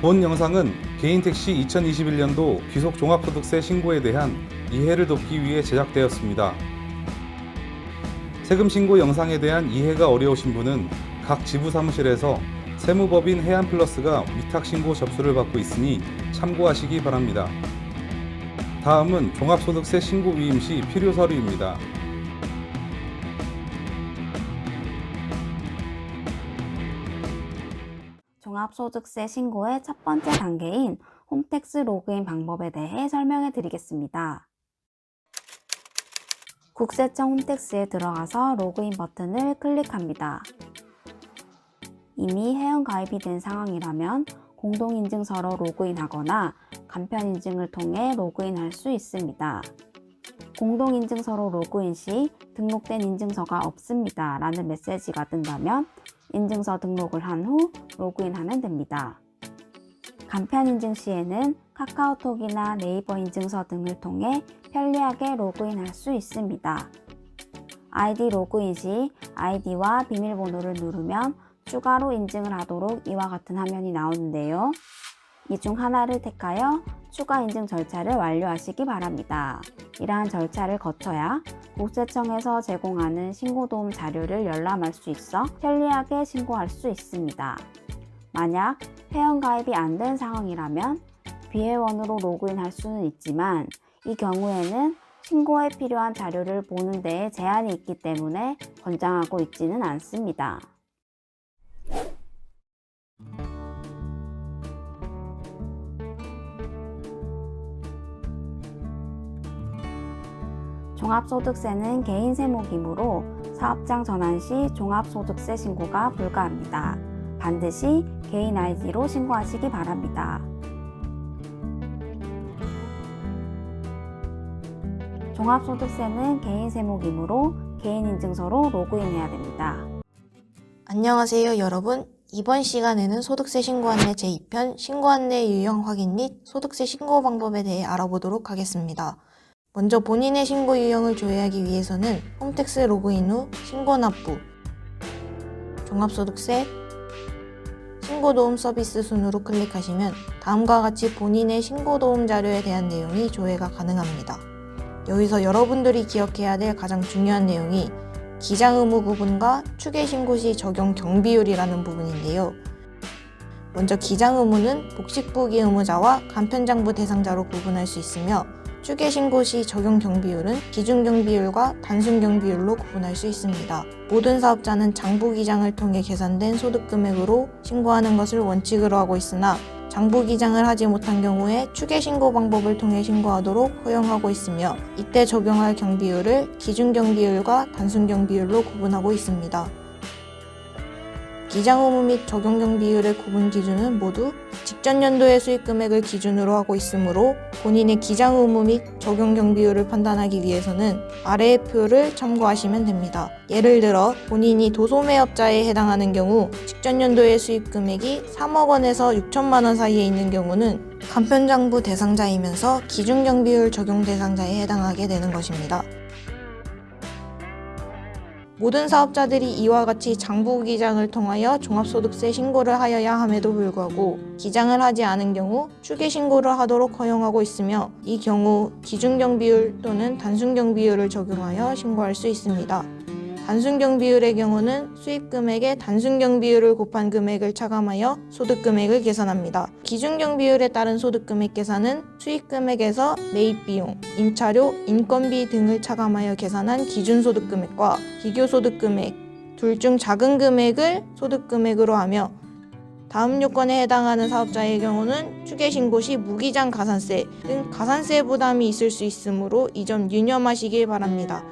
본 영상은 개인택시 2021년도 귀속 종합소득세 신고에 대한 이해를 돕기 위해 제작되었습니다. 세금 신고 영상에 대한 이해가 어려우신 분은 각 지부사무실에서 세무법인 해안플러스가 위탁신고 접수를 받고 있으니 참고하시기 바랍니다. 다음은 종합소득세 신고 위임 시 필요 서류입니다. 종합소득세 신고의 첫 번째 단계인 홈택스 로그인 방법에 대해 설명해 드리겠습니다. 국세청 홈택스에 들어가서 로그인 버튼을 클릭합니다. 이미 회원가입이 된 상황이라면 공동인증서로 로그인하거나 간편인증을 통해 로그인할 수 있습니다. 공동인증서로 로그인 시 등록된 인증서가 없습니다 라는 메시지가 뜬다면 인증서 등록을 한 후 로그인하면 됩니다. 간편인증 시에는 카카오톡이나 네이버 인증서 등을 통해 편리하게 로그인할 수 있습니다. 아이디 로그인 시 아이디와 비밀번호를 누르면 추가로 인증을 하도록 이와 같은 화면이 나오는데요. 이 중 하나를 택하여 추가 인증 절차를 완료하시기 바랍니다. 이러한 절차를 거쳐야 국세청에서 제공하는 신고도움 자료를 열람할 수 있어 편리하게 신고할 수 있습니다. 만약 회원가입이 안 된 상황이라면 비회원으로 로그인할 수는 있지만 이 경우에는 신고에 필요한 자료를 보는 데에 제한이 있기 때문에 권장하고 있지는 않습니다. 종합소득세는 개인 세무기무로 사업장 전환 시 종합소득세 신고가 불가합니다. 반드시 개인 아이디로 신고하시기 바랍니다. 종합소득세는 개인 세무기무로 개인 인증서로 로그인해야 됩니다. 안녕하세요 여러분. 이번 시간에는 소득세 신고 안내 제2편 신고 안내 유형 확인 및 소득세 신고 방법에 대해 알아보도록 하겠습니다. 먼저 본인의 신고 유형을 조회하기 위해서는 홈택스 로그인 후 신고 납부, 종합소득세, 신고도움 서비스 순으로 클릭하시면 다음과 같이 본인의 신고도움 자료에 대한 내용이 조회가 가능합니다. 여기서 여러분들이 기억해야 될 가장 중요한 내용이 기장의무 부분과 추계신고 시 적용 경비율이라는 부분인데요. 먼저 기장의무는 복식부기 의무자와 간편장부 대상자로 구분할 수 있으며 추계신고 시 적용 경비율은 기준경비율과 단순경비율로 구분할 수 있습니다. 모든 사업자는 장부기장을 통해 계산된 소득금액으로 신고하는 것을 원칙으로 하고 있으나 장부기장을 하지 못한 경우에 추계신고 방법을 통해 신고하도록 허용하고 있으며 이때 적용할 경비율을 기준경비율과 단순경비율로 구분하고 있습니다. 기장의무 및 적용경비율의 구분 기준은 모두 직전 연도의 수익금액을 기준으로 하고 있으므로 본인의 기장의무 및 적용경비율을 판단하기 위해서는 아래의 표를 참고하시면 됩니다. 예를 들어 본인이 도소매업자에 해당하는 경우 직전 연도의 수익금액이 3억 원에서 6천만 원 사이에 있는 경우는 간편장부 대상자이면서 기준경비율 적용 대상자에 해당하게 되는 것입니다. 모든 사업자들이 이와 같이 장부기장을 통하여 종합소득세 신고를 하여야 함에도 불구하고 기장을 하지 않은 경우 추계신고를 하도록 허용하고 있으며 이 경우 기준경비율 또는 단순경비율을 적용하여 신고할 수 있습니다. 단순경비율의 경우는 수입금액에 단순경비율을 곱한 금액을 차감하여 소득금액을 계산합니다. 기준경비율에 따른 소득금액 계산은 수입금액에서 매입비용, 임차료, 인건비 등을 차감하여 계산한 기준소득금액과 비교소득금액 둘 중 작은 금액을 소득금액으로 하며 다음 요건에 해당하는 사업자의 경우는 추계신고 시 무기장 가산세 등 가산세 부담이 있을 수 있으므로 이 점 유념하시길 바랍니다.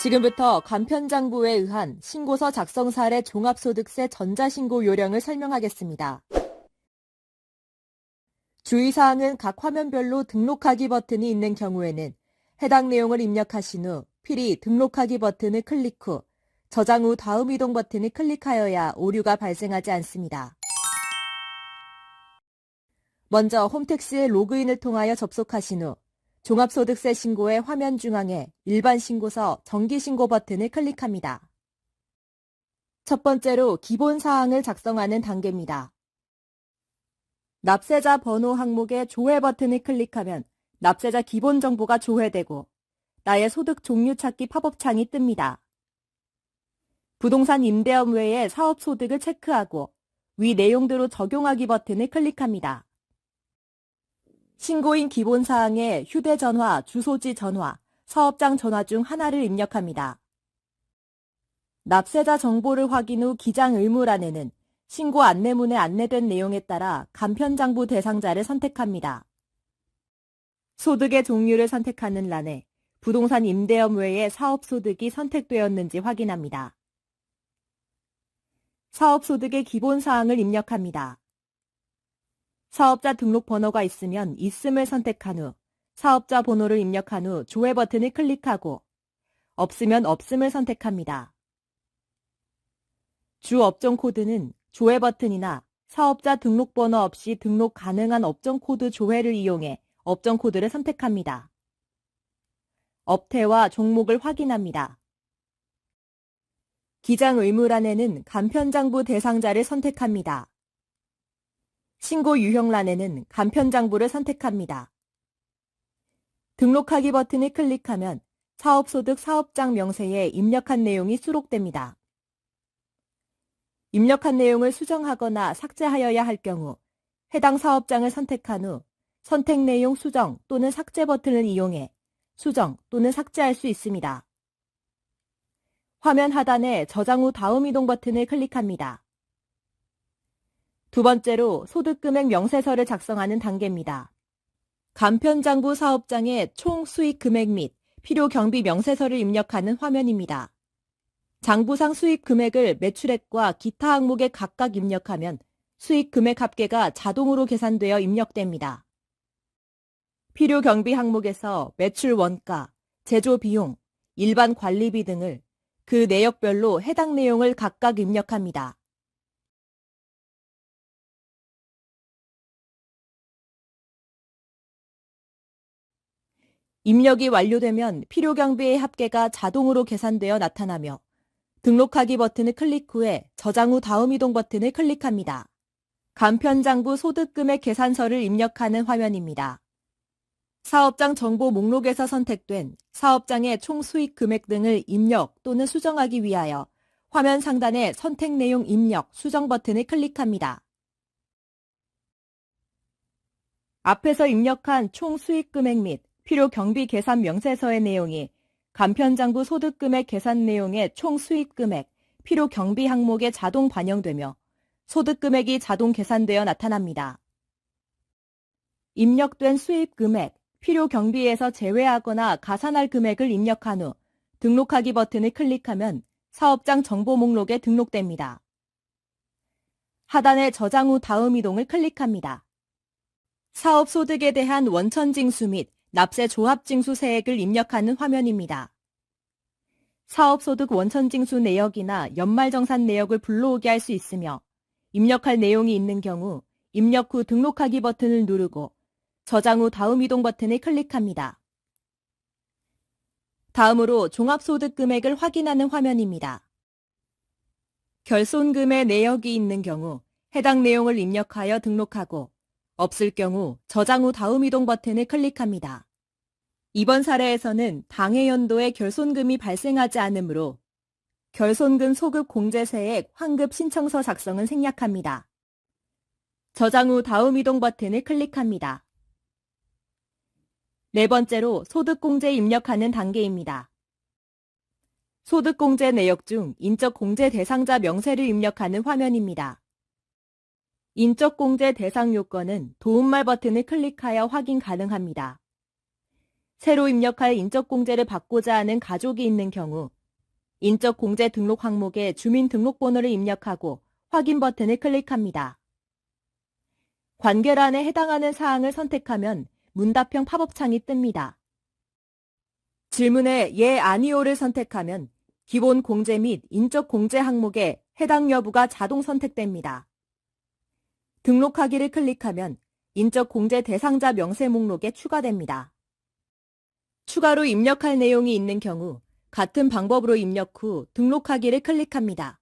지금부터 간편장부에 의한 신고서 작성 사례 종합소득세 전자신고 요령을 설명하겠습니다. 주의사항은 각 화면별로 등록하기 버튼이 있는 경우에는 해당 내용을 입력하신 후 필히 등록하기 버튼을 클릭 후 저장 후 다음 이동 버튼을 클릭하여야 오류가 발생하지 않습니다. 먼저 홈택스에 로그인을 통하여 접속하신 후 종합소득세 신고의 화면 중앙에 일반 신고서 정기 신고 버튼을 클릭합니다. 첫 번째로 기본 사항을 작성하는 단계입니다. 납세자 번호 항목의 조회 버튼을 클릭하면 납세자 기본 정보가 조회되고 나의 소득 종류 찾기 팝업 창이 뜹니다. 부동산 임대업 외에 사업 소득을 체크하고 위 내용대로 적용하기 버튼을 클릭합니다. 신고인 기본 사항에 휴대전화, 주소지 전화, 사업장 전화 중 하나를 입력합니다. 납세자 정보를 확인 후 기장 의무란에는 신고 안내문에 안내된 내용에 따라 간편장부 대상자를 선택합니다. 소득의 종류를 선택하는 란에 부동산 임대업 외에 사업소득이 선택되었는지 확인합니다. 사업소득의 기본 사항을 입력합니다. 사업자 등록 번호가 있으면 있음을 선택한 후 사업자 번호를 입력한 후 조회 버튼을 클릭하고 없으면 없음을 선택합니다. 주 업종 코드는 조회 버튼이나 사업자 등록 번호 없이 등록 가능한 업종 코드 조회를 이용해 업종 코드를 선택합니다. 업태와 종목을 확인합니다. 기장 의무란에는 간편장부 대상자를 선택합니다. 신고 유형란에는 간편장부를 선택합니다. 등록하기 버튼을 클릭하면 사업소득 사업장 명세에 입력한 내용이 수록됩니다. 입력한 내용을 수정하거나 삭제하여야 할 경우 해당 사업장을 선택한 후 선택 내용 수정 또는 삭제 버튼을 이용해 수정 또는 삭제할 수 있습니다. 화면 하단에 저장 후 다음 이동 버튼을 클릭합니다. 두 번째로 소득금액 명세서를 작성하는 단계입니다. 간편장부 사업장의 총 수익 금액 및 필요 경비 명세서를 입력하는 화면입니다. 장부상 수익 금액을 매출액과 기타 항목에 각각 입력하면 수익 금액 합계가 자동으로 계산되어 입력됩니다. 필요 경비 항목에서 매출 원가, 제조 비용, 일반 관리비 등을 그 내역별로 해당 내용을 각각 입력합니다. 입력이 완료되면 필요 경비의 합계가 자동으로 계산되어 나타나며 등록하기 버튼을 클릭 후에 저장 후 다음 이동 버튼을 클릭합니다. 간편장부 소득금액 계산서를 입력하는 화면입니다. 사업장 정보 목록에서 선택된 사업장의 총 수익 금액 등을 입력 또는 수정하기 위하여 화면 상단의 선택 내용 입력, 수정 버튼을 클릭합니다. 앞에서 입력한 총 수익 금액 및 필요 경비 계산 명세서의 내용이 간편장부 소득금액 계산 내용의 총 수익 금액, 필요 경비 항목에 자동 반영되며 소득금액이 자동 계산되어 나타납니다. 입력된 수입 금액, 필요 경비에서 제외하거나 가산할 금액을 입력한 후 등록하기 버튼을 클릭하면 사업장 정보 목록에 등록됩니다. 하단의 저장 후 다음 이동을 클릭합니다. 사업 소득에 대한 원천징수 및 납세 조합징수 세액을 입력하는 화면입니다. 사업소득 원천징수 내역이나 연말정산 내역을 불러오게 할 수 있으며 입력할 내용이 있는 경우 입력 후 등록하기 버튼을 누르고 저장 후 다음 이동 버튼을 클릭합니다. 다음으로 종합소득 금액을 확인하는 화면입니다. 결손금의 내역이 있는 경우 해당 내용을 입력하여 등록하고 없을 경우 저장 후 다음 이동 버튼을 클릭합니다. 이번 사례에서는 당해 연도에 결손금이 발생하지 않으므로 결손금 소급 공제세액 환급 신청서 작성은 생략합니다. 저장 후 다음 이동 버튼을 클릭합니다. 네 번째로 소득공제 입력하는 단계입니다. 소득공제 내역 중 인적공제 대상자 명세를 입력하는 화면입니다. 인적공제 대상 요건은 도움말 버튼을 클릭하여 확인 가능합니다. 새로 입력할 인적공제를 받고자 하는 가족이 있는 경우 인적공제 등록 항목에 주민등록번호를 입력하고 확인 버튼을 클릭합니다. 관계란에 해당하는 사항을 선택하면 문답형 팝업창이 뜹니다. 질문에 예, 아니오를 선택하면 기본 공제 및 인적 공제 항목에 해당 여부가 자동 선택됩니다. 등록하기를 클릭하면 인적 공제 대상자 명세 목록에 추가됩니다. 추가로 입력할 내용이 있는 경우 같은 방법으로 입력 후 등록하기를 클릭합니다.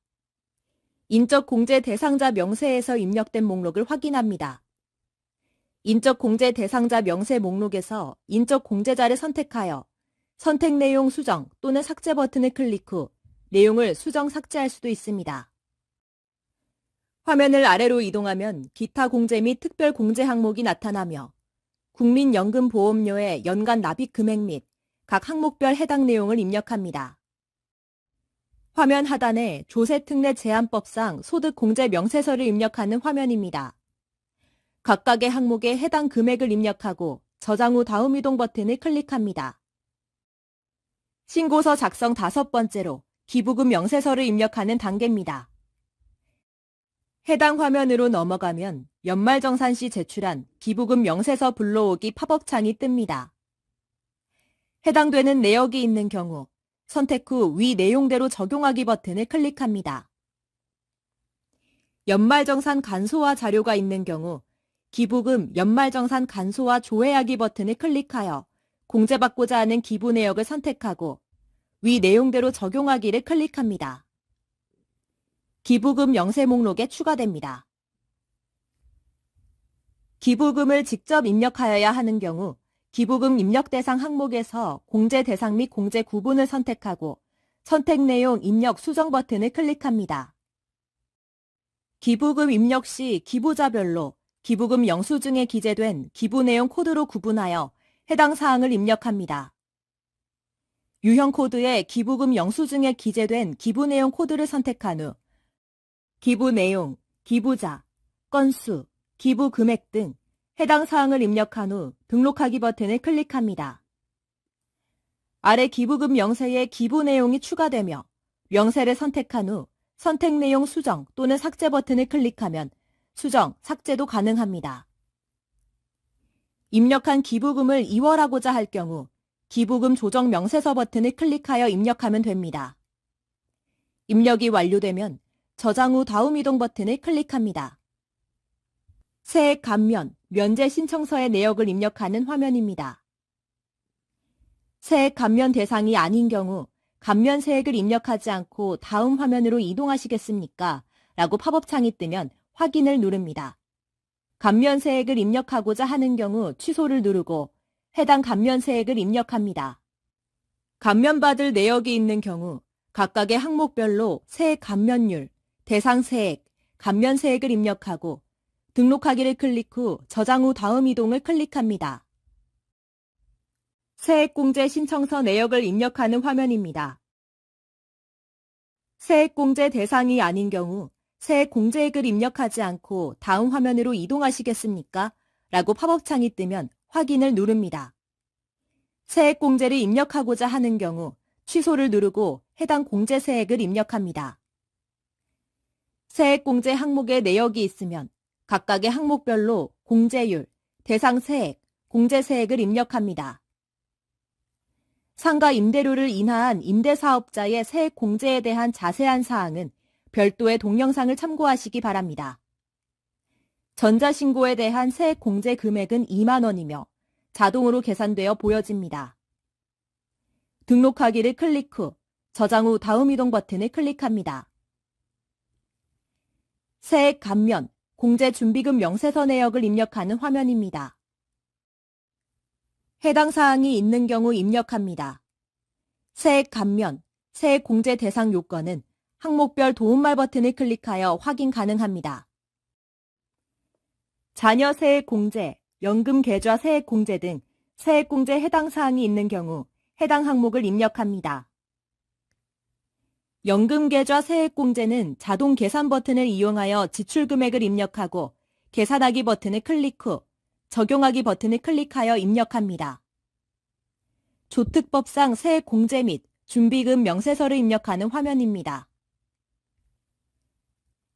인적 공제 대상자 명세에서 입력된 목록을 확인합니다. 인적 공제 대상자 명세 목록에서 인적 공제자를 선택하여 선택 내용 수정 또는 삭제 버튼을 클릭 후 내용을 수정 삭제할 수도 있습니다. 화면을 아래로 이동하면 기타 공제 및 특별 공제 항목이 나타나며 국민연금보험료의 연간 납입 금액 및 각 항목별 해당 내용을 입력합니다. 화면 하단에 조세특례 제한법상 소득공제 명세서를 입력하는 화면입니다. 각각의 항목에 해당 금액을 입력하고 저장 후 다음 이동 버튼을 클릭합니다. 신고서 작성 5번째로 기부금 명세서를 입력하는 단계입니다. 해당 화면으로 넘어가면 연말정산 시 제출한 기부금 명세서 불러오기 팝업 창이 뜹니다. 해당되는 내역이 있는 경우 선택 후 위 내용대로 적용하기 버튼을 클릭합니다. 연말정산 간소화 자료가 있는 경우 기부금 연말정산 간소화 조회하기 버튼을 클릭하여 공제받고자 하는 기부 내역을 선택하고 위 내용대로 적용하기를 클릭합니다. 기부금 명세 목록에 추가됩니다. 기부금을 직접 입력하여야 하는 경우 기부금 입력 대상 항목에서 공제 대상 및 공제 구분을 선택하고 선택 내용 입력 수정 버튼을 클릭합니다. 기부금 입력 시 기부자별로 기부금 영수증에 기재된 기부 내용 코드로 구분하여 해당 사항을 입력합니다. 유형 코드에 기부금 영수증에 기재된 기부 내용 코드를 선택한 후 기부 내용, 기부자, 건수, 기부 금액 등 해당 사항을 입력한 후 등록하기 버튼을 클릭합니다. 아래 기부금 명세에 기부 내용이 추가되며 명세를 선택한 후 선택 내용 수정 또는 삭제 버튼을 클릭하면 수정, 삭제도 가능합니다. 입력한 기부금을 이월하고자 할 경우 기부금 조정 명세서 버튼을 클릭하여 입력하면 됩니다. 입력이 완료되면 저장 후 다음 이동 버튼을 클릭합니다. 세액 감면, 면제 신청서의 내역을 입력하는 화면입니다. 세액 감면 대상이 아닌 경우 감면 세액을 입력하지 않고 다음 화면으로 이동하시겠습니까? 라고 팝업 창이 뜨면 확인을 누릅니다. 감면 세액을 입력하고자 하는 경우 취소를 누르고 해당 감면 세액을 입력합니다. 감면받을 내역이 있는 경우 각각의 항목별로 세액 감면율, 대상 세액, 감면 세액을 입력하고 등록하기를 클릭 후 저장 후 다음 이동을 클릭합니다. 세액공제 신청서 내역을 입력하는 화면입니다. 세액공제 대상이 아닌 경우 세액공제액을 입력하지 않고 다음 화면으로 이동하시겠습니까? 라고 팝업 창이 뜨면 확인을 누릅니다. 세액공제를 입력하고자 하는 경우 취소를 누르고 해당 공제 세액을 입력합니다. 세액공제 항목에 내역이 있으면 각각의 항목별로 공제율, 대상 세액, 공제 세액을 입력합니다. 상가 임대료를 인하한 임대사업자의 세액 공제에 대한 자세한 사항은 별도의 동영상을 참고하시기 바랍니다. 전자신고에 대한 세액 공제 금액은 2만 원이며 자동으로 계산되어 보여집니다. 등록하기를 클릭 후 저장 후 다음 이동 버튼을 클릭합니다. 세액 감면, 공제 준비금 명세서 내역을 입력하는 화면입니다. 해당 사항이 있는 경우 입력합니다. 세액 감면, 세액 공제 대상 요건은 항목별 도움말 버튼을 클릭하여 확인 가능합니다. 자녀 세액 공제, 연금 계좌 세액 공제 등 세액 공제 해당 사항이 있는 경우 해당 항목을 입력합니다. 연금 계좌 세액 공제는 자동 계산 버튼을 이용하여 지출 금액을 입력하고 계산하기 버튼을 클릭 후 적용하기 버튼을 클릭하여 입력합니다. 조특법상 세액 공제 및 준비금 명세서를 입력하는 화면입니다.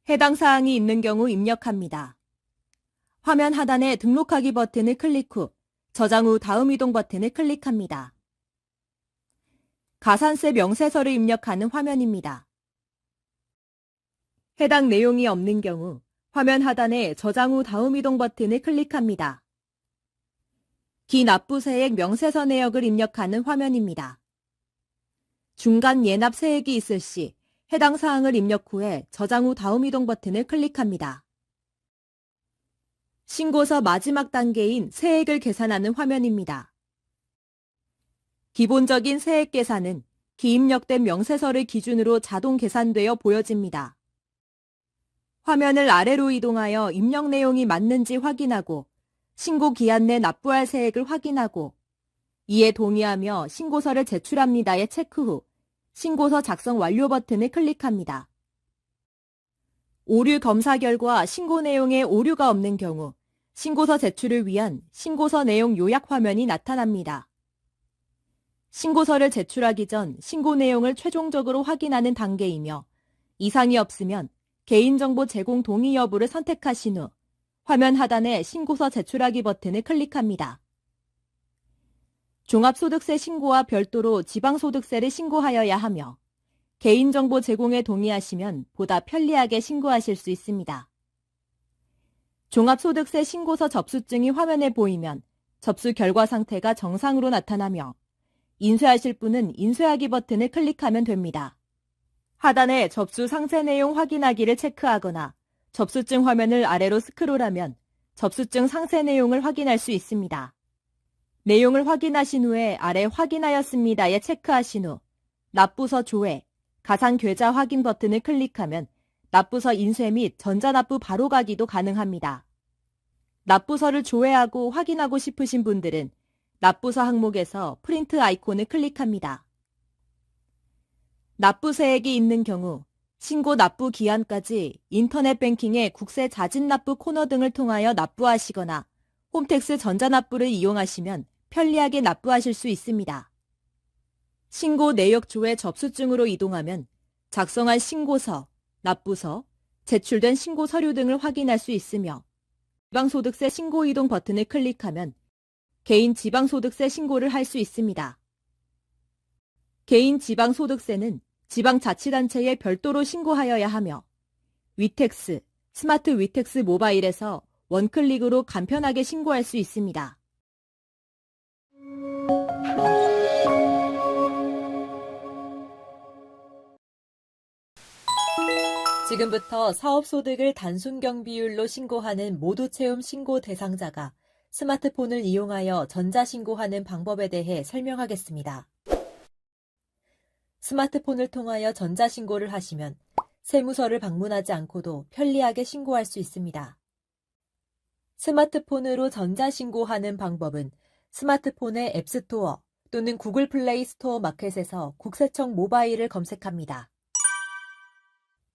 해당 사항이 있는 경우 입력합니다. 화면 하단에 등록하기 버튼을 클릭 후 저장 후 다음 이동 버튼을 클릭합니다. 가산세 명세서를 입력하는 화면입니다. 해당 내용이 없는 경우 화면 하단에 저장 후 다음 이동 버튼을 클릭합니다. 기납부세액 명세서 내역을 입력하는 화면입니다. 중간 예납 세액이 있을 시 해당 사항을 입력 후에 저장 후 다음 이동 버튼을 클릭합니다. 신고서 마지막 단계인 세액을 계산하는 화면입니다. 기본적인 세액 계산은 기입력된 명세서를 기준으로 자동 계산되어 보여집니다. 화면을 아래로 이동하여 입력 내용이 맞는지 확인하고 신고 기한 내 납부할 세액을 확인하고 이에 동의하며 신고서를 제출합니다에 체크 후 신고서 작성 완료 버튼을 클릭합니다. 오류 검사 결과 신고 내용에 오류가 없는 경우 신고서 제출을 위한 신고서 내용 요약 화면이 나타납니다. 신고서를 제출하기 전 신고 내용을 최종적으로 확인하는 단계이며 이상이 없으면 개인정보 제공 동의 여부를 선택하신 후 화면 하단의 신고서 제출하기 버튼을 클릭합니다. 종합소득세 신고와 별도로 지방소득세를 신고하여야 하며 개인정보 제공에 동의하시면 보다 편리하게 신고하실 수 있습니다. 종합소득세 신고서 접수증이 화면에 보이면 접수 결과 상태가 정상으로 나타나며 인쇄하실 분은 인쇄하기 버튼을 클릭하면 됩니다. 하단에 접수 상세 내용 확인하기를 체크하거나 접수증 화면을 아래로 스크롤하면 접수증 상세 내용을 확인할 수 있습니다. 내용을 확인하신 후에 아래 확인하였습니다에 체크하신 후 납부서 조회, 가상계좌 확인 버튼을 클릭하면 납부서 인쇄 및 전자납부 바로가기도 가능합니다. 납부서를 조회하고 확인하고 싶으신 분들은 납부서 항목에서 프린트 아이콘을 클릭합니다. 납부세액이 있는 경우 신고 납부 기한까지 인터넷 뱅킹의 국세 자진 납부 코너 등을 통하여 납부하시거나 홈택스 전자납부를 이용하시면 편리하게 납부하실 수 있습니다. 신고 내역 조회 접수증으로 이동하면 작성한 신고서, 납부서, 제출된 신고 서류 등을 확인할 수 있으며 지방소득세 신고 이동 버튼을 클릭하면 개인 지방소득세 신고를 할 수 있습니다. 개인 지방소득세는 지방자치단체에 별도로 신고하여야 하며 위택스, 스마트 위택스 모바일에서 원클릭으로 간편하게 신고할 수 있습니다. 지금부터 사업소득을 단순경 비율로 신고하는 모두채움 신고 대상자가 스마트폰을 이용하여 전자신고하는 방법에 대해 설명하겠습니다. 스마트폰을 통하여 전자신고를 하시면 세무서를 방문하지 않고도 편리하게 신고할 수 있습니다. 스마트폰으로 전자신고하는 방법은 스마트폰의 앱스토어 또는 구글 플레이 스토어 마켓에서 국세청 모바일을 검색합니다.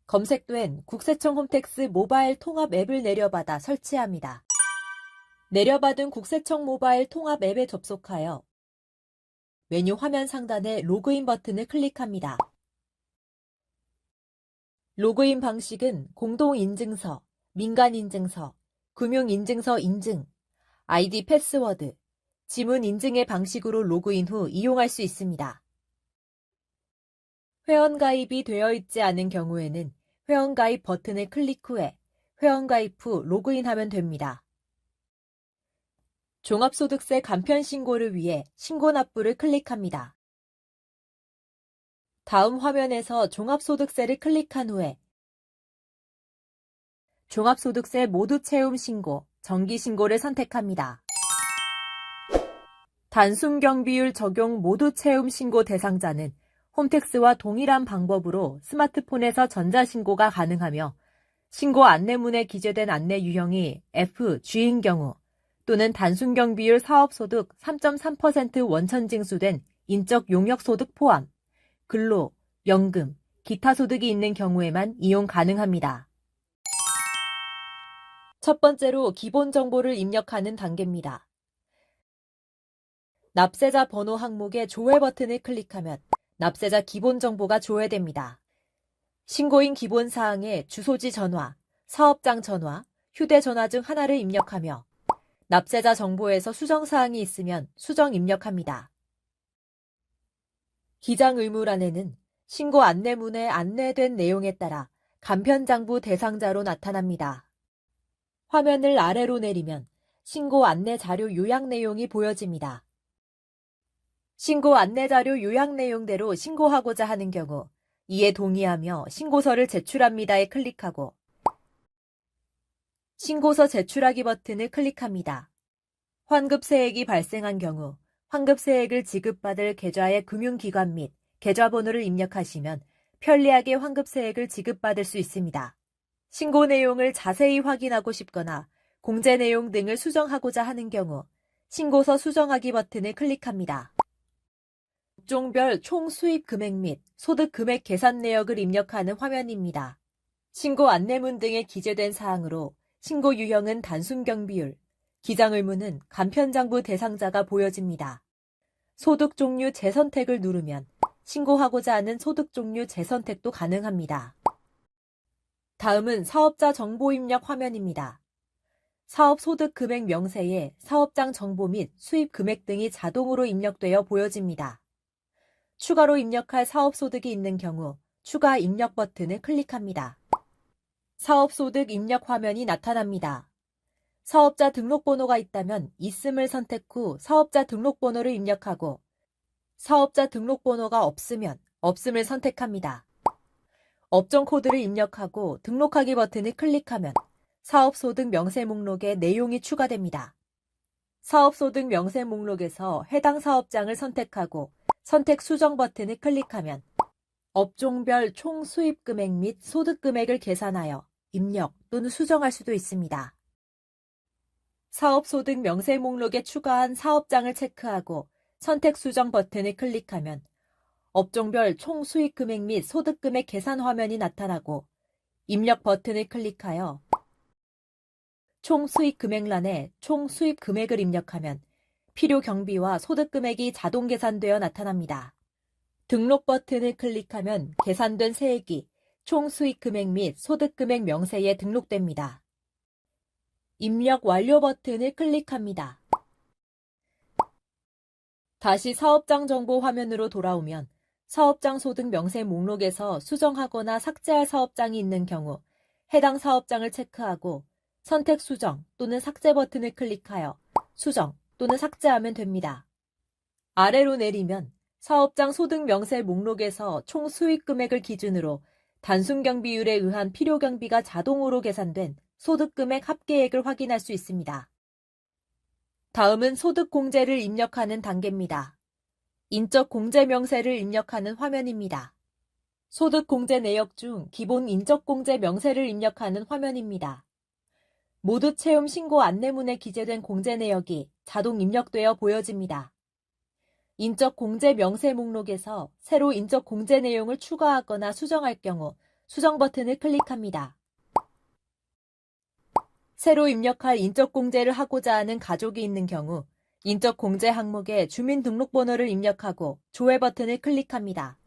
검색된 국세청 홈택스 모바일 통합 앱을 내려받아 설치합니다. 내려받은 국세청 모바일 통합 앱에 접속하여 메뉴 화면 상단의 로그인 버튼을 클릭합니다. 로그인 방식은 공동인증서, 민간인증서, 금융인증서 인증, 아이디 패스워드, 지문 인증의 방식으로 로그인 후 이용할 수 있습니다. 회원가입이 되어 있지 않은 경우에는 회원가입 버튼을 클릭 후에 회원가입 후 로그인하면 됩니다. 종합소득세 간편 신고를 위해 신고 납부를 클릭합니다. 다음 화면에서 종합소득세를 클릭한 후에 종합소득세 모두 채움 신고, 정기 신고를 선택합니다. 단순경 비율 적용 모두 채움 신고 대상자는 홈택스와 동일한 방법으로 스마트폰에서 전자신고가 가능하며 신고 안내문에 기재된 안내 유형이 F, G인 경우 또는 단순경 비율 사업소득 3.3% 원천 징수된 인적 용역소득 포함, 근로, 연금, 기타 소득이 있는 경우에만 이용 가능합니다. 첫 번째로 기본 정보를 입력하는 단계입니다. 납세자 번호 항목의 조회 버튼을 클릭하면 납세자 기본 정보가 조회됩니다. 신고인 기본 사항에 주소지 전화, 사업장 전화, 휴대전화 중 하나를 입력하며 납세자 정보에서 수정 사항이 있으면 수정 입력합니다. 기장 의무란에는 신고 안내문에 안내된 내용에 따라 간편장부 대상자로 나타납니다. 화면을 아래로 내리면 신고 안내 자료 요약 내용이 보여집니다. 신고 안내 자료 요약 내용대로 신고하고자 하는 경우 이에 동의하며 신고서를 제출합니다에 클릭하고 신고서 제출하기 버튼을 클릭합니다. 환급세액이 발생한 경우 환급세액을 지급받을 계좌의 금융기관 및 계좌번호를 입력하시면 편리하게 환급세액을 지급받을 수 있습니다. 신고 내용을 자세히 확인하고 싶거나 공제 내용 등을 수정하고자 하는 경우 신고서 수정하기 버튼을 클릭합니다. 업종별 총 수입 금액 및 소득 금액 계산 내역을 입력하는 화면입니다. 신고 안내문 등에 기재된 사항으로 신고 유형은 단순 경비율, 기장 의무는 간편장부 대상자가 보여집니다. 소득 종류 재선택을 누르면 신고하고자 하는 소득 종류 재선택도 가능합니다. 다음은 사업자 정보 입력 화면입니다. 사업 소득 금액 명세에 사업장 정보 및 수입 금액 등이 자동으로 입력되어 보여집니다. 추가로 입력할 사업 소득이 있는 경우 추가 입력 버튼을 클릭합니다. 사업 소득 입력 화면이 나타납니다. 사업자 등록번호가 있다면 있음을 선택 후 사업자 등록번호를 입력하고 사업자 등록번호가 없으면 없음을 선택합니다. 업종 코드를 입력하고 등록하기 버튼을 클릭하면 사업소득 명세 목록에 내용이 추가됩니다. 사업소득 명세 목록에서 해당 사업장을 선택하고 선택 수정 버튼을 클릭하면 업종별 총 수입 금액 및 소득 금액을 계산하여 입력 또는 수정할 수도 있습니다. 사업소득 명세 목록에 추가한 사업장을 체크하고 선택 수정 버튼을 클릭하면 업종별 총 수익 금액 및 소득 금액 계산 화면이 나타나고 입력 버튼을 클릭하여 총 수익 금액란에 총 수입 금액을 입력하면 필요 경비와 소득 금액이 자동 계산되어 나타납니다. 등록 버튼을 클릭하면 계산된 세액이 총 수익 금액 및 소득 금액 명세에 등록됩니다. 입력 완료 버튼을 클릭합니다. 다시 사업장 정보 화면으로 돌아오면 사업장 소득 명세 목록에서 수정하거나 삭제할 사업장이 있는 경우 해당 사업장을 체크하고 선택 수정 또는 삭제 버튼을 클릭하여 수정 또는 삭제하면 됩니다. 아래로 내리면 사업장 소득 명세 목록에서 총 수익 금액을 기준으로 단순 경비율에 의한 필요 경비가 자동으로 계산된 소득 금액 합계액을 확인할 수 있습니다. 다음은 소득 공제를 입력하는 단계입니다. 인적 공제 명세를 입력하는 화면입니다. 소득 공제 내역 중 기본 인적 공제 명세를 입력하는 화면입니다. 모두 채움 신고 안내문에 기재된 공제 내역이 자동 입력되어 보여집니다. 인적 공제 명세 목록에서 새로 인적 공제 내용을 추가하거나 수정할 경우 수정 버튼을 클릭합니다. 새로 입력할 인적 공제를 하고자 하는 가족이 있는 경우 인적 공제 항목에 주민등록번호를 입력하고 조회 버튼을 클릭합니다.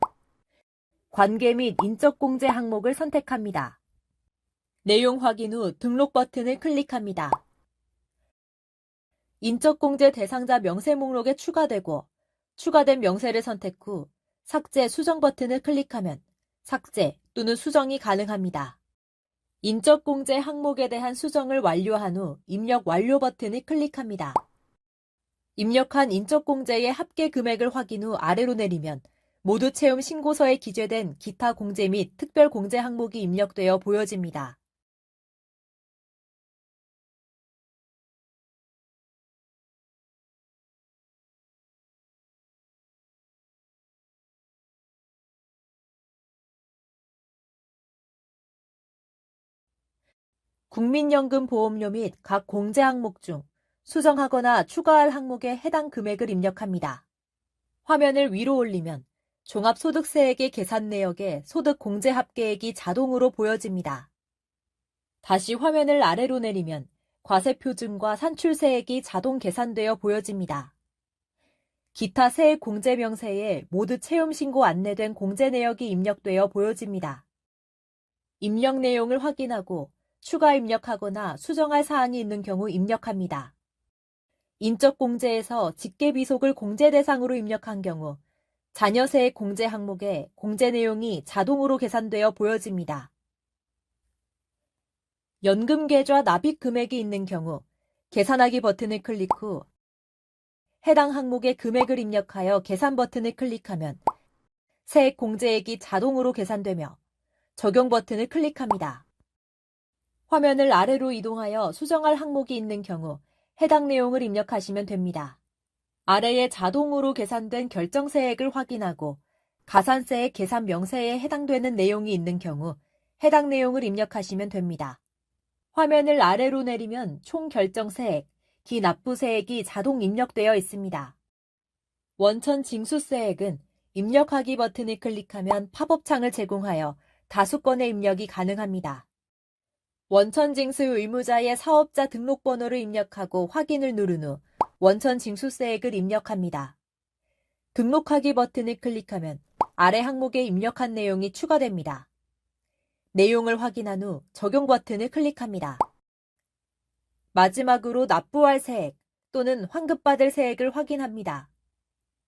관계 및 인적 공제 항목을 선택합니다. 내용 확인 후 등록 버튼을 클릭합니다. 인적 공제 대상자 명세 목록에 추가되고 추가된 명세를 선택 후 삭제 수정 버튼을 클릭하면 삭제 또는 수정이 가능합니다. 인적 공제 항목에 대한 수정을 완료한 후 입력 완료 버튼을 클릭합니다. 입력한 인적 공제의 합계 금액을 확인 후 아래로 내리면 모두 채움 신고서에 기재된 기타 공제 및 특별 공제 항목이 입력되어 보여집니다. 국민연금 보험료 및 각 공제 항목 중 수정하거나 추가할 항목에 해당 금액을 입력합니다. 화면을 위로 올리면 종합소득세액의 계산 내역에 소득 공제 합계액이 자동으로 보여집니다. 다시 화면을 아래로 내리면 과세표준과 산출세액이 자동 계산되어 보여집니다. 기타 세액 공제 명세에 모두 채움 신고 안내된 공제 내역이 입력되어 보여집니다. 입력 내용을 확인하고 추가 입력하거나 수정할 사항이 있는 경우 입력합니다. 인적 공제에서 직계 비속을 공제 대상으로 입력한 경우 자녀세액 공제 항목에 공제 내용이 자동으로 계산되어 보여집니다. 연금 계좌 납입 금액이 있는 경우 계산하기 버튼을 클릭 후 해당 항목의 금액을 입력하여 계산 버튼을 클릭하면 세액 공제액이 자동으로 계산되며 적용 버튼을 클릭합니다. 화면을 아래로 이동하여 수정할 항목이 있는 경우 해당 내용을 입력하시면 됩니다. 아래에 자동으로 계산된 결정세액을 확인하고 가산세액 계산 명세에 해당되는 내용이 있는 경우 해당 내용을 입력하시면 됩니다. 화면을 아래로 내리면 총 결정세액, 기납부세액이 자동 입력되어 있습니다. 원천 징수세액은 입력하기 버튼을 클릭하면 팝업창을 제공하여 다수 건의 입력이 가능합니다. 원천 징수 의무자의 사업자 등록번호를 입력하고 확인을 누른 후 원천 징수세액을 입력합니다. 등록하기 버튼을 클릭하면 아래 항목에 입력한 내용이 추가됩니다. 내용을 확인한 후 적용 버튼을 클릭합니다. 마지막으로 납부할 세액 또는 환급받을 세액을 확인합니다.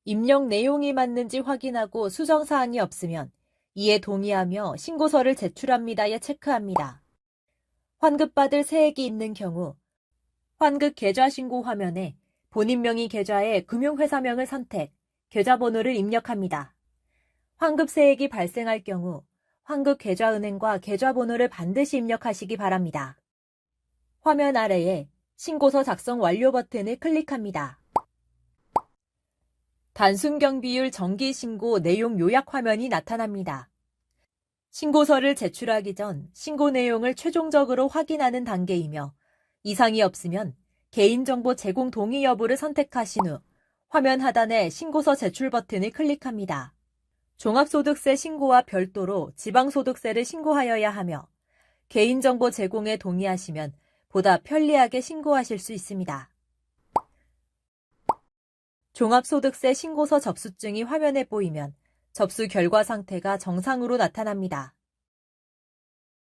입력 내용이 맞는지 확인하고 수정사항이 없으면 이에 동의하며 신고서를 제출합니다에 체크합니다. 환급받을 세액이 있는 경우 환급 계좌 신고 화면에 본인 명의 계좌에 금융회사명을 선택, 계좌번호를 입력합니다. 환급세액이 발생할 경우 환급 계좌은행과 계좌번호를 반드시 입력하시기 바랍니다. 화면 아래에 신고서 작성 완료 버튼을 클릭합니다. 단순 경비율 정기 신고 내용 요약 화면이 나타납니다. 신고서를 제출하기 전 신고 내용을 최종적으로 확인하는 단계이며 이상이 없으면 개인정보 제공 동의 여부를 선택하신 후 화면 하단에 신고서 제출 버튼을 클릭합니다. 종합소득세 신고와 별도로 지방소득세를 신고하여야 하며 개인정보 제공에 동의하시면 보다 편리하게 신고하실 수 있습니다. 종합소득세 신고서 접수증이 화면에 보이면 접수 결과 상태가 정상으로 나타납니다.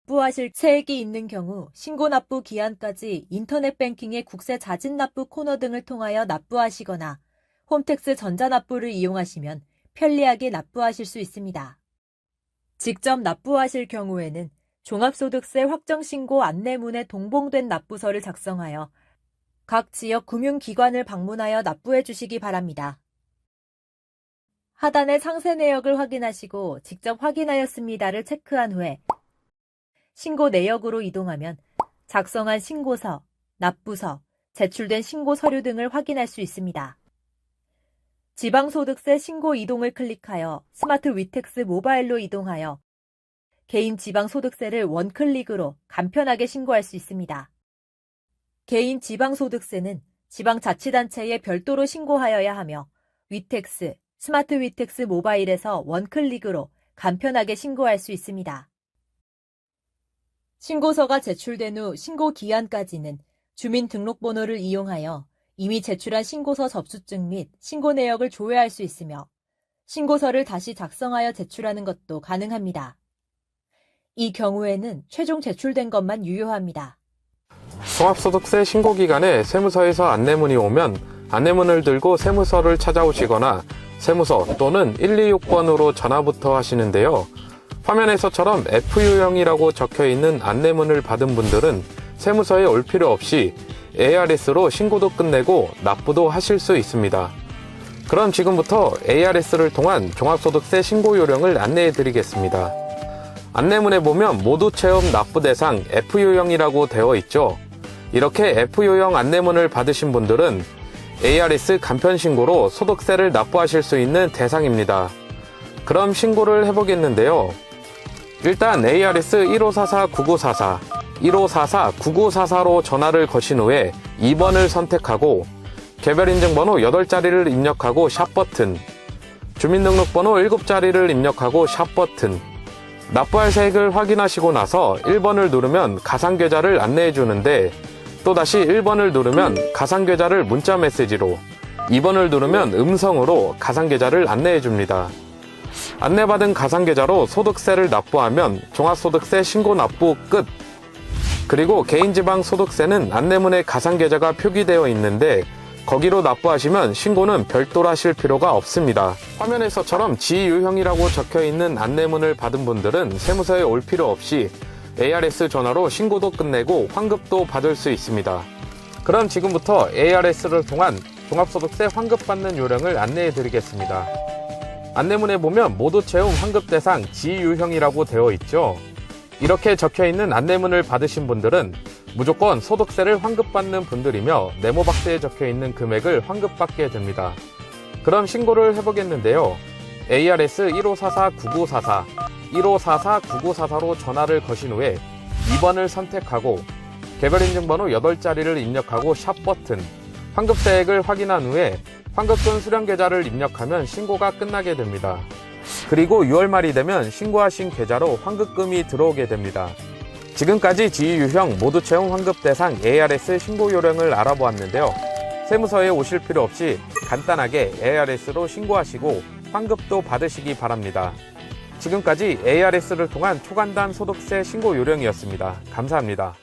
납부하실 세액이 있는 경우 신고 납부 기한까지 인터넷 뱅킹의 국세 자진 납부 코너 등을 통하여 납부하시거나 홈택스 전자납부를 이용하시면 편리하게 납부하실 수 있습니다. 직접 납부하실 경우에는 종합소득세 확정신고 안내문에 동봉된 납부서를 작성하여 각 지역 금융기관을 방문하여 납부해 주시기 바랍니다. 하단의 상세 내역을 확인하시고 직접 확인하였습니다를 체크한 후에 신고 내역으로 이동하면 작성한 신고서, 납부서, 제출된 신고 서류 등을 확인할 수 있습니다. 지방소득세 신고 이동을 클릭하여 스마트 위텍스 모바일로 이동하여 개인 지방소득세를 원클릭으로 간편하게 신고할 수 있습니다. 개인 지방소득세는 지방자치단체에 별도로 신고하여야 하며 위텍스, 스마트 위텍스 모바일에서 원클릭으로 간편하게 신고할 수 있습니다. 신고서가 제출된 후 신고 기한까지는 주민등록번호를 이용하여 이미 제출한 신고서 접수증 및 신고 내역을 조회할 수 있으며 신고서를 다시 작성하여 제출하는 것도 가능합니다. 이 경우에는 최종 제출된 것만 유효합니다. 종합소득세 신고기간에 세무서에서 안내문이 오면 안내문을 들고 세무서를 찾아오시거나 세무서 또는 126번으로 전화부터 하시는데요. 화면에서처럼 FU형이라고 적혀있는 안내문을 받은 분들은 세무서에 올 필요 없이 ARS로 신고도 끝내고 납부도 하실 수 있습니다. 그럼 지금부터 ARS를 통한 종합소득세 신고 요령을 안내해 드리겠습니다. 안내문에 보면 모두 체험 납부 대상 FU형이라고 되어 있죠. 이렇게 FU형 안내문을 받으신 분들은 ARS 간편 신고로 소득세를 납부하실 수 있는 대상입니다. 그럼 신고를 해보겠는데요. 일단 ARS 1544-9944, 1544-9944로 전화를 거신 후에 2번을 선택하고 개별인증번호 8자리를 입력하고 샵 버튼, 주민등록번호 7자리를 입력하고 샵 버튼, 납부할 세액을 확인하시고 나서 1번을 누르면 가상계좌를 안내해 주는데 또다시 1번을 누르면 가상계좌를 문자 메시지로, 2번을 누르면 음성으로 가상계좌를 안내해 줍니다. 안내받은 가상계좌로 소득세를 납부하면 종합소득세 신고 납부 끝! 그리고 개인지방소득세는 안내문에 가상계좌가 표기되어 있는데 거기로 납부하시면 신고는 별도로 하실 필요가 없습니다. 화면에서처럼 지유형이라고 적혀있는 안내문을 받은 분들은 세무서에 올 필요 없이 ARS 전화로 신고도 끝내고 환급도 받을 수 있습니다. 그럼 지금부터 ARS를 통한 종합소득세 환급받는 요령을 안내해 드리겠습니다. 안내문에 보면 모두 채움 환급 대상 G유형이라고 되어 있죠. 이렇게 적혀 있는 안내문을 받으신 분들은 무조건 소득세를 환급받는 분들이며 네모박스에 적혀 있는 금액을 환급받게 됩니다. 그럼 신고를 해보겠는데요. ARS 1544-9944, 1544-9944로 전화를 거신 후에 2번을 선택하고 개별인증번호 8자리를 입력하고 샵 버튼, 환급세액을 확인한 후에 환급금 수령 계좌를 입력하면 신고가 끝나게 됩니다. 그리고 6월 말이 되면 신고하신 계좌로 환급금이 들어오게 됩니다. 지금까지 G유형 모두 채용 환급 대상 ARS 신고 요령을 알아보았는데요. 세무서에 오실 필요 없이 간단하게 ARS로 신고하시고 환급도 받으시기 바랍니다. 지금까지 ARS를 통한 초간단 소득세 신고 요령이었습니다. 감사합니다.